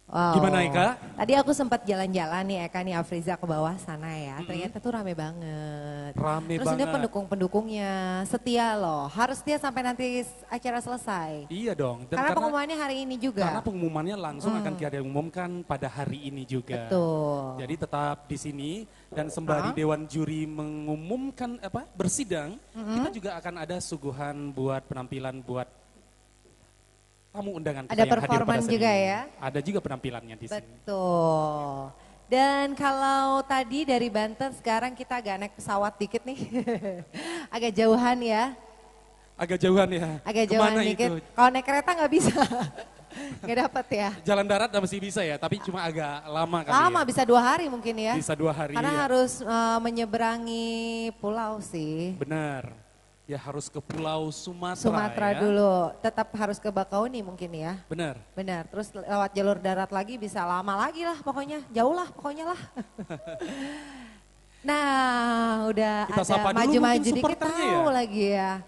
Gimana Wow. Eka? Tadi aku sempat jalan-jalan nih Eka nih Afriza ke bawah sana ya. Ternyata tuh rame banget. Rame Terus ini banget. pendukung-pendukungnya setia loh. Harus dia sampai nanti acara selesai. Iya dong. Dan Karena pengumumannya hari ini karena juga. pengumumannya langsung akan kita umumkan pada hari ini juga. Betul. Jadi tetap di sini dan sembari Dewan Juri mengumumkan bersidang, kita juga akan ada suguhan buat penampilan buat tamu undangan kita Ada yang hadir pada performan saat juga ini. ya? Ada juga penampilannya di sini. Betul. Dan kalau tadi dari Banten sekarang kita agak naik pesawat dikit nih. Agak jauhan ya. Agak jauhan ya. Agak jauhan Kemana dikit. itu? Kalau naik kereta nggak bisa. Nggak dapet ya. Jalan darat masih bisa ya, tapi cuma agak lama kali Lama ya. bisa 2 hari mungkin ya. Bisa 2 hari Karena ya. harus menyeberangi pulau sih. Benar. Ya harus ke Pulau Sumatera, Sumatera ya. dulu. Tetap harus ke Bakauni mungkin ya. Benar. Benar. Terus lewat jalur darat lagi bisa lama lagi lah pokoknya. Jauh lah pokoknya lah. Nah udah Kita ada sapa dulu maju-maju mungkin dikit supporternya tahu ya. lagi ya.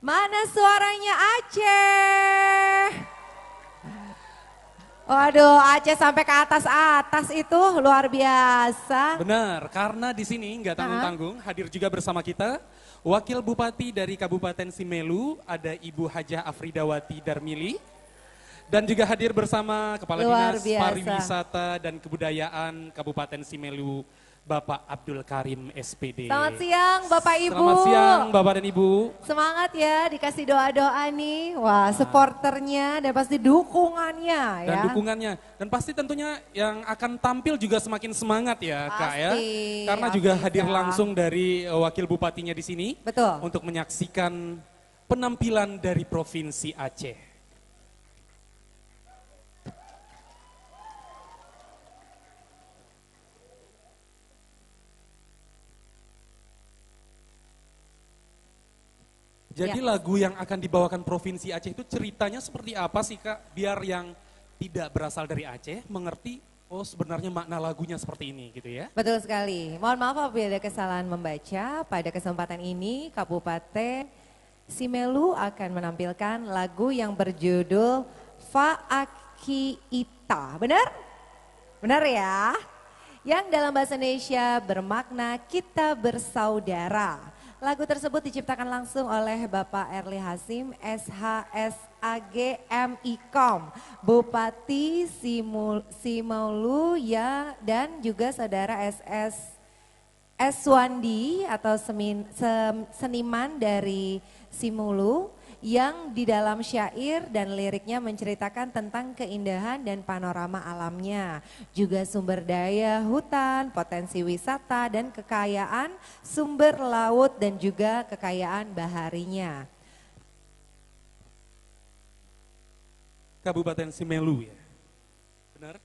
Mana suaranya Aceh? Waduh, Aceh sampai ke atas-atas itu luar biasa. Benar, karena di sini nggak tanggung-tanggung hadir juga bersama kita Wakil Bupati dari Kabupaten Simelu, ada Ibu Hajah Afridawati Darmili. Dan juga hadir bersama Kepala Luar Dinas biasa. Pariwisata dan Kebudayaan Kabupaten Simelu, Bapak Abdul Karim SPD. Selamat siang Bapak Ibu. Selamat siang Bapak dan Ibu. Semangat ya dikasih doa-doa nih. Wah supporternya dan pasti dukungannya Dan ya. dukungannya. Dan pasti tentunya yang akan tampil juga semakin semangat ya Kak ya. Pasti, Karena juga Afiza. hadir langsung dari Wakil Bupatinya di sini. Betul. Untuk menyaksikan penampilan dari Provinsi Aceh. Jadi lagu yang akan dibawakan Provinsi Aceh itu ceritanya seperti apa sih Kak? Biar yang tidak berasal dari Aceh mengerti, oh sebenarnya makna lagunya seperti ini gitu ya. Betul sekali. Mohon maaf apabila ada kesalahan membaca. Pada kesempatan ini Kabupaten Simelu akan menampilkan lagu yang berjudul Fa'aki Ita. Benar? Benar ya? Yang dalam bahasa Indonesia bermakna kita bersaudara. Lagu tersebut diciptakan langsung oleh Bapak Erli Hasim, SHSAG MIKOM, Bupati Simelu ya, dan juga saudara SS Eswandi atau seniman dari Simelu yang di dalam syair dan liriknya menceritakan tentang keindahan dan panorama alamnya, juga sumber daya hutan, potensi wisata dan kekayaan sumber laut dan juga kekayaan baharinya. Kabupaten Simelu ya. Benar?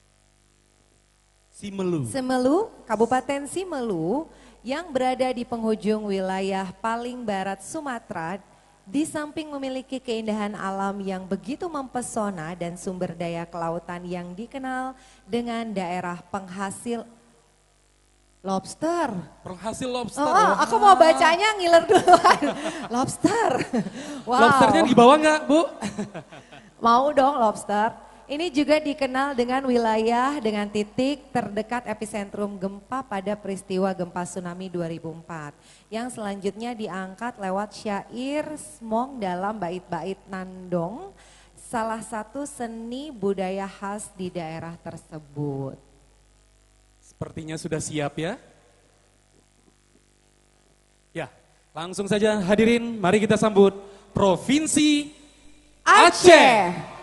Simelu. Simelu, Kabupaten Simelu yang berada di penghujung wilayah paling barat Sumatera, di samping memiliki keindahan alam yang begitu mempesona dan sumber daya kelautan yang dikenal dengan daerah penghasil lobster. Penghasil lobster. Oh, aku mau bacanya ngiler duluan. Lobster. Wow. Lobsternya di bawah nggak Bu? Mau dong lobster. Ini juga dikenal dengan wilayah dengan titik terdekat epicentrum gempa pada peristiwa gempa tsunami 2004. Yang selanjutnya diangkat lewat syair Smong dalam bait-bait Nandong, salah satu seni budaya khas di daerah tersebut. Sepertinya sudah siap ya. Ya, langsung saja hadirin, mari kita sambut Provinsi Aceh.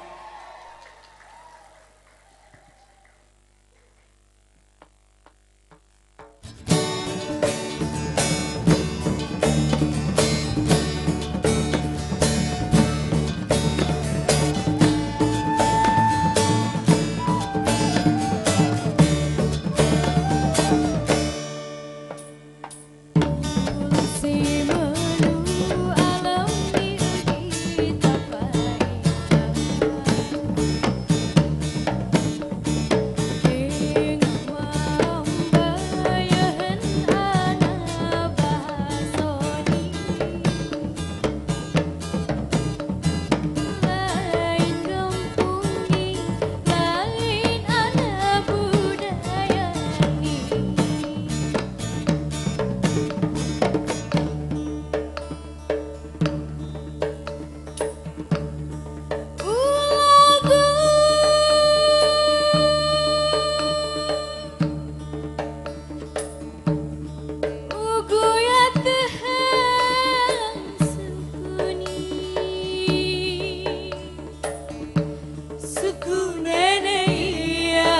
suku nenek iya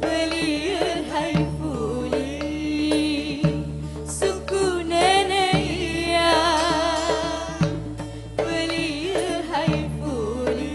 beliau hai puli suku nenek iya beliau hai puli.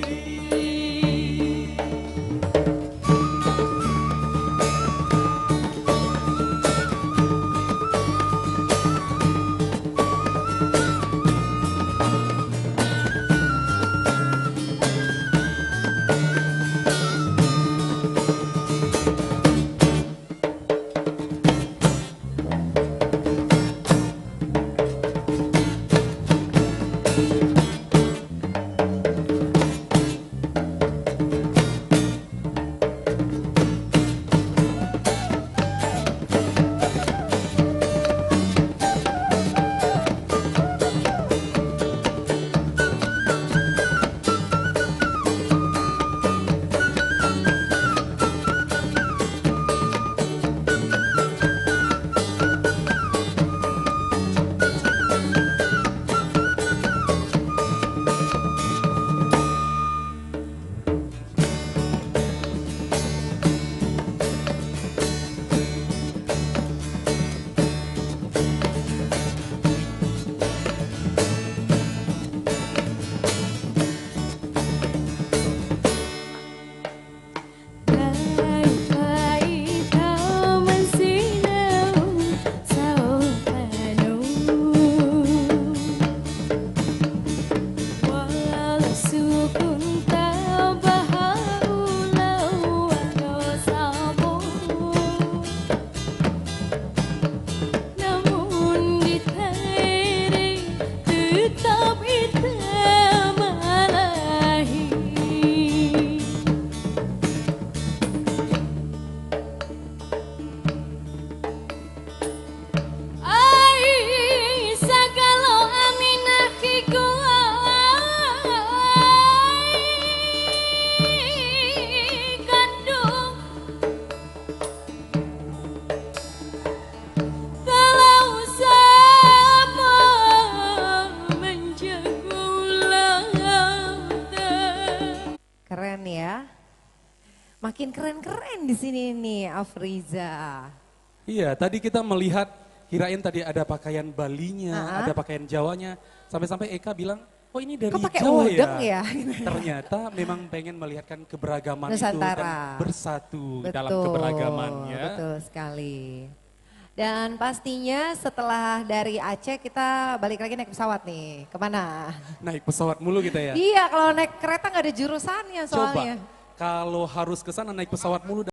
Keren ya. Makin keren-keren di sini nih Afriza. Iya, tadi kita melihat, kirain tadi ada pakaian Balinya, ada pakaian Jawanya. Sampai-sampai Eka bilang, oh ini dari Kok pakai Jawa udeng ya? ya? Ternyata memang pengen melihatkan keberagaman itu Nusantara. dan bersatu Betul, dalam keberagamannya. betul sekali. Dan pastinya setelah dari Aceh kita balik lagi naik pesawat nih. Kemana? Naik pesawat mulu kita ya. Iya, kalau naik kereta nggak ada jurusannya soalnya. Coba, kalau harus ke sana naik pesawat mulu